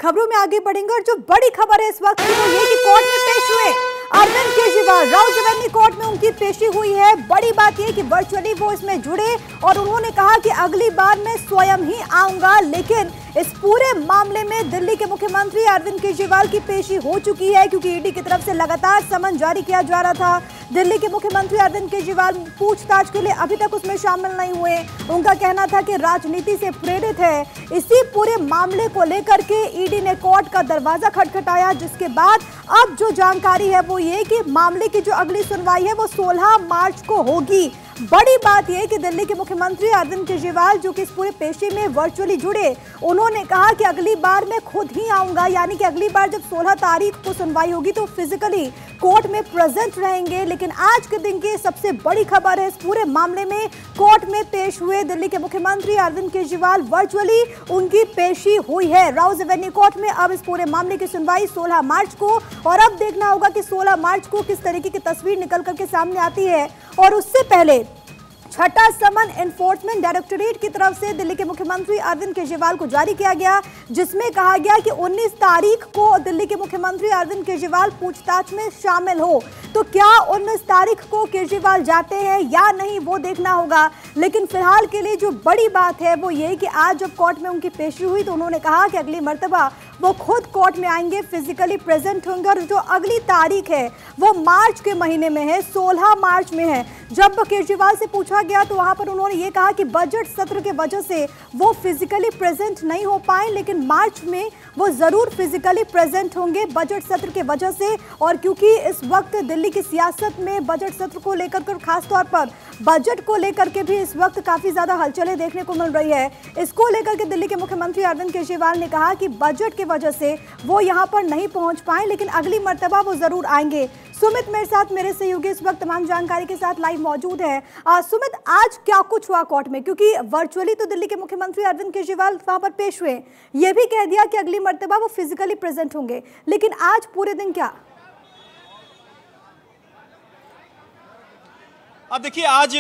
खबरों में आगे बढ़ेंगे और जो बड़ी खबर है इस वक्त की वो ये कि कोर्ट में पेश हुए अरविंद केजरीवाल। राउज एवेन्यू कोर्ट में उनकी पेशी हुई है। बड़ी बात यह कि वर्चुअली वो इसमें जुड़े और उन्होंने कहा कि अगली बार मैं स्वयं ही आऊंगा। लेकिन इस पूरे मामले में दिल्ली के मुख्यमंत्री अरविंद केजरीवाल की पेशी हो चुकी है, क्योंकि ईडी की तरफ से लगातार समन जारी किया जा रहा था। दिल्ली के मुख्यमंत्री अरविंद केजरीवाल पूछताछ के लिए अभी तक उसमें शामिल नहीं हुए। उनका कहना था कि राजनीति से प्रेरित है। इसी पूरे मामले को लेकर के ईडी ने कोर्ट का दरवाजा खटखटाया, जिसके बाद अब जो जानकारी है वो ये कि मामले की जो अगली सुनवाई है वो 16 मार्च को होगी। बड़ी बात यह कि दिल्ली के मुख्यमंत्री अरविंद केजरीवाल जो कि इस पूरे पेशी में वर्चुअली जुड़े, उन्होंने कहा कि अगली बार मैं खुद ही आऊंगा, यानी कि अगली बार जब 16 तारीख को सुनवाई होगी तो फिजिकली कोर्ट में प्रेजेंट रहेंगे। लेकिन आज के दिन की सबसे बड़ी खबर है, इस पूरे मामले में कोर्ट में पेश हुए दिल्ली के मुख्यमंत्री अरविंद केजरीवाल। वर्चुअली उनकी पेशी हुई है राउज एवेन्यू कोर्ट में। अब इस पूरे मामले की सुनवाई 16 मार्च को, और अब देखना होगा कि 16 मार्च को किस तरीके की तस्वीर निकल करके सामने आती है। और उससे पहले छठा समन एनफोर्समेंट डायरेक्टोरेट की तरफ से दिल्ली के मुख्यमंत्री अरविंद केजरीवाल को जारी किया गया, जिसमें कहा गया कि 19 तारीख को दिल्ली के मुख्यमंत्री अरविंद केजरीवाल पूछताछ में शामिल हो। तो क्या 19 तारीख को केजरीवाल जाते हैं या नहीं वो देखना होगा। लेकिन फिलहाल के लिए जो बड़ी बात है वो ये कि आज जब कोर्ट में उनकी पेशी हुई तो उन्होंने कहा कि अगली मर्तबा वो खुद कोर्ट में आएंगे, फिजिकली प्रेजेंट होंगे। और जो अगली तारीख है वो मार्च के महीने में है, 16 मार्च में है। जब केजरीवाल से पूछा गया तो वहां पर उन्होंने ये कहा कि बजट सत्र के वजह से वो फिजिकली प्रेजेंट नहीं हो पाए, लेकिन मार्च में वो जरूर फिजिकली प्रेजेंट होंगे बजट सत्र के वजह से। और क्योंकि इस वक्त दिल्ली की सियासत में बजट सत्र को लेकर कर खासतौर पर बजट को लेकर के भी इस वक्त काफी ज्यादा हलचलें देखने को मिल रही है। इसको लेकर के दिल्ली के मुख्यमंत्री अरविंद केजरीवाल ने कहा कि बजट की वजह से वो यहां पर नहीं पहुंच पाए, लेकिन अगली मर्तबा वो जरूर आएंगे। सुमित मेरे साथ, मेरे सहयोगी इस वक्त तमाम जानकारी के साथ लाइव मौजूद है। सुमित, आज क्या कुछ हुआ कोर्ट में, क्योंकि वर्चुअली तो दिल्ली के मुख्यमंत्री अरविंद केजरीवाल वहां पर पेश हुए, ये भी कह दिया कि अगली मर्तबा वो फिजिकली प्रेजेंट होंगे, लेकिन आज पूरे दिन क्या? अब देखिए, आज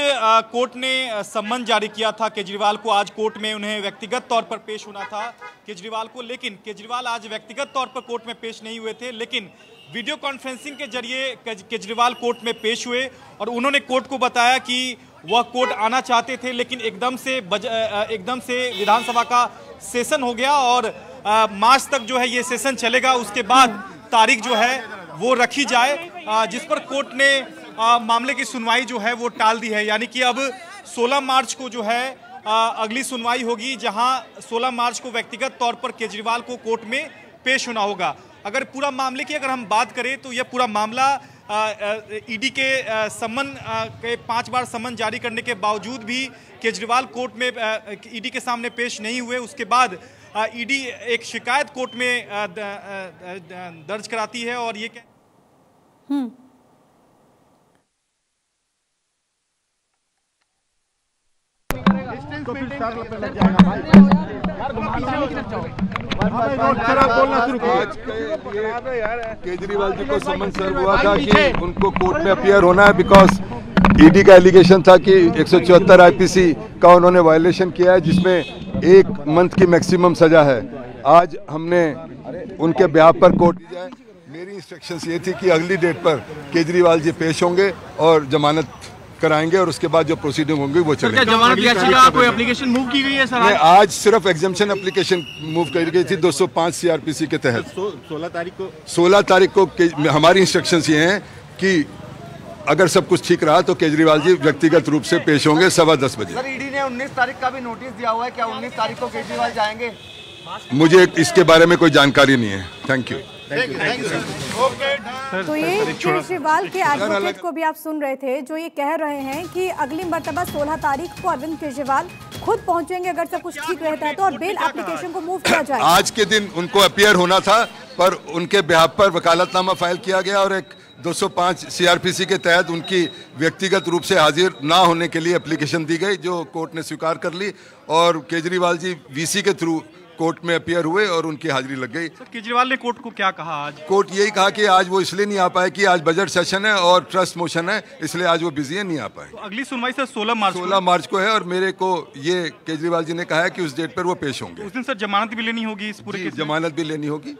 कोर्ट ने सम्मन जारी किया था केजरीवाल को। आज कोर्ट में उन्हें व्यक्तिगत तौर पर पेश होना था केजरीवाल को, लेकिन केजरीवाल आज व्यक्तिगत तौर पर कोर्ट में पेश नहीं हुए थे। लेकिन वीडियो कॉन्फ्रेंसिंग के जरिए केजरीवाल कोर्ट में पेश हुए और उन्होंने कोर्ट को बताया कि वह कोर्ट आना चाहते थे, लेकिन एकदम से विधानसभा का सेशन हो गया और मार्च तक जो है ये सेशन चलेगा। उसके बाद तारीख जो है वो रखी जाए, जिस पर कोर्ट ने मामले की सुनवाई जो है वो टाल दी है। यानी कि अब 16 मार्च को जो है अगली सुनवाई होगी, जहां 16 मार्च को व्यक्तिगत तौर पर केजरीवाल को कोर्ट में पेश होना होगा। अगर पूरा मामले की अगर हम बात करें तो यह पूरा मामला ईडी के सम्मन के 5 बार सम्मन जारी करने के बावजूद भी केजरीवाल कोर्ट में ईडी के सामने पेश नहीं हुए। उसके बाद ईडी एक शिकायत कोर्ट में दर्ज कराती है और ये तो फिर लग जाएगा भाई। आज केजरीवाल जी को समन सर्व हुआ था कि उनको कोर्ट में अपीयर होना है, बिकॉज ईडी का एलिगेशन था कि 174 आईपीसी का उन्होंने वायलेशन किया है, जिसमें 1 मंथ की मैक्सिमम सजा है। आज हमने उनके ब्याह पर कोर्ट दी जाए। मेरी इंस्ट्रक्शंस ये थी कि अगली डेट पर केजरीवाल जी पेश होंगे और जमानत कराएंगे और उसके बाद जो प्रोसीडिंग होंगी वो चलेगी। जमानत याचिका कोई एप्लीकेशन मूव की गई है सर? आज सिर्फ एग्जाम्पशन एप्लीकेशन मूव कर गई थी 205 सीआरपीसी के तहत। 16 तारीख को हमारी इंस्ट्रक्शंस ये हैं कि अगर सब कुछ ठीक रहा तो केजरीवाल जी व्यक्तिगत रूप से पेश होंगे 10:15 बजे। सर, ईडी ने 19 तारीख का भी नोटिस दिया हुआ है, क्या 19 तारीख को केजरीवाल जाएंगे? मुझे इसके बारे में कोई जानकारी नहीं है। Thank you. तो ये केजरीवाल के एडवोकेट को भी आप सुन रहे थे, जो ये कह रहे हैं कि अगली मर्तबा 16 तारीख को अरविंद केजरीवाल खुद पहुंचेंगे अगर सब कुछ ठीक रहता है तो, और बेल एप्लीकेशन को मूव किया जाए। आज के दिन उनको अपीयर होना था, पर उनके बिहाफ पर वकालतनामा फाइल किया गया और एक 205 सीआरपीसी के तहत उनकी व्यक्तिगत रूप से हाजिर ना होने के लिए एप्लीकेशन दी गई, जो कोर्ट ने स्वीकार कर ली। और केजरीवाल जी वीसी के थ्रू कोर्ट में अपियर हुए और उनकी हाजिरी लग गई। सर, केजरीवाल ने कोर्ट को क्या कहा आज? कोर्ट यही कहा कि आज वो इसलिए नहीं आ पाए कि आज बजट सेशन है और ट्रस्ट मोशन है, इसलिए आज वो बिजी है, नहीं आ पाए। तो अगली सुनवाई सर 16 मार्च को है और मेरे को ये केजरीवाल जी ने कहा है कि उस डेट पर वो पेश होंगे। उस दिन सर जमानत भी लेनी होगी इस पूरे केस में? जमानत भी लेनी होगी।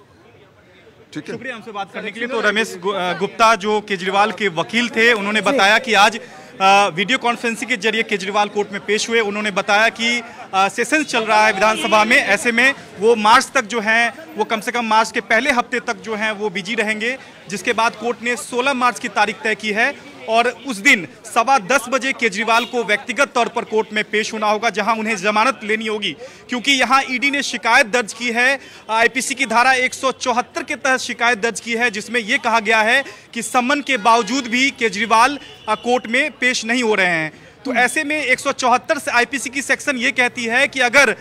ठीक है, शुक्रिया हमसे बात करने के लिए। तो रमेश गुप्ता जो केजरीवाल के वकील थे, उन्होंने बताया कि आज वीडियो कॉन्फ्रेंसिंग के जरिए केजरीवाल कोर्ट में पेश हुए। उन्होंने बताया कि सेशन चल रहा है विधानसभा में, ऐसे में वो मार्च तक जो है वो कम से कम मार्च के पहले हफ्ते तक जो है वो बिजी रहेंगे, जिसके बाद कोर्ट ने 16 मार्च की तारीख तय की है और उस दिन 10:15 बजे केजरीवाल को व्यक्तिगत तौर पर कोर्ट में पेश होना होगा, जहां उन्हें जमानत लेनी होगी, क्योंकि यहां ईडी ने शिकायत दर्ज की है, आईपीसी की धारा 174 के तहत शिकायत दर्ज की है, जिसमें यह कहा गया है कि सम्मन के बावजूद भी केजरीवाल कोर्ट में पेश नहीं हो रहे हैं। तो ऐसे में 174 से आईपीसी की सेक्शन ये कहती है कि अगर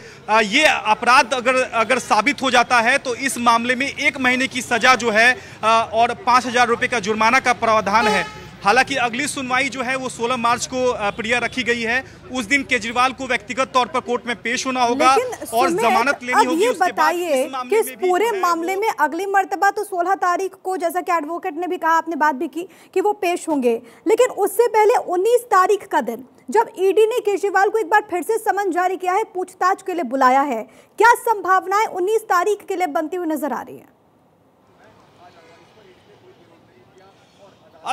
ये अपराध अगर साबित हो जाता है तो इस मामले में 1 महीने की सजा जो है और 5,000 रुपए का जुर्माना का प्रावधान है। हालांकि अगली सुनवाई जो है वो 16 मार्च को प्रिया रखी गई है। उस दिन केजरीवाल को व्यक्तिगत तौर पर कोर्ट में पेश होना होगा और जमानत लेनी होगी। ये बताइए कि इस पूरे मामले में अगली मर्तबा तो 16 तारीख को, जैसा कि एडवोकेट ने भी कहा, आपने बात भी की कि वो पेश होंगे, लेकिन उससे पहले 19 तारीख का दिन जब ईडी ने केजरीवाल को एक बार फिर से समन जारी किया है, पूछताछ के लिए बुलाया है, क्या संभावनाएं 19 तारीख के लिए बनती हुई नजर आ रही है?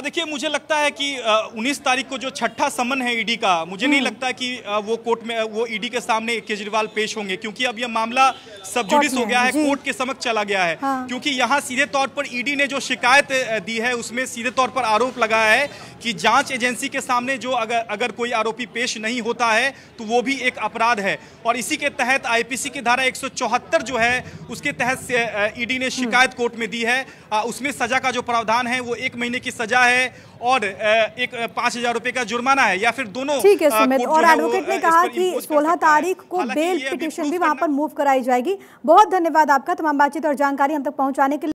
देखिए, मुझे लगता है कि 19 तारीख को जो छठा समन है ईडी का, मुझे नहीं लगता कि वो कोर्ट में वो ईडी के सामने केजरीवाल पेश होंगे, क्योंकि अब यह मामला सब जुडिस हो गया है, कोर्ट के समक्ष चला गया है। हाँ। क्योंकि यहाँ सीधे तौर पर ईडी ने जो शिकायत दी है उसमें सीधे तौर पर आरोप लगाया है कि जांच एजेंसी के सामने जो अगर कोई आरोपी पेश नहीं होता है तो वो भी एक अपराध है, और इसी के तहत आईपीसी की धारा 174 जो है उसके तहत ईडी ने शिकायत कोर्ट में दी है। उसमें सजा का जो प्रावधान है वो 1 महीने की सजा है और एक 5,000 रुपए का जुर्माना है, या फिर दोनों। ठीक है सुमित, और एडवोकेट ने कहा कि 16 तारीख को बेल पिटीशन भी वहां पर मूव कराई जाएगी। बहुत धन्यवाद आपका तमाम बातचीत और जानकारी हम तक पहुंचाने के लिए।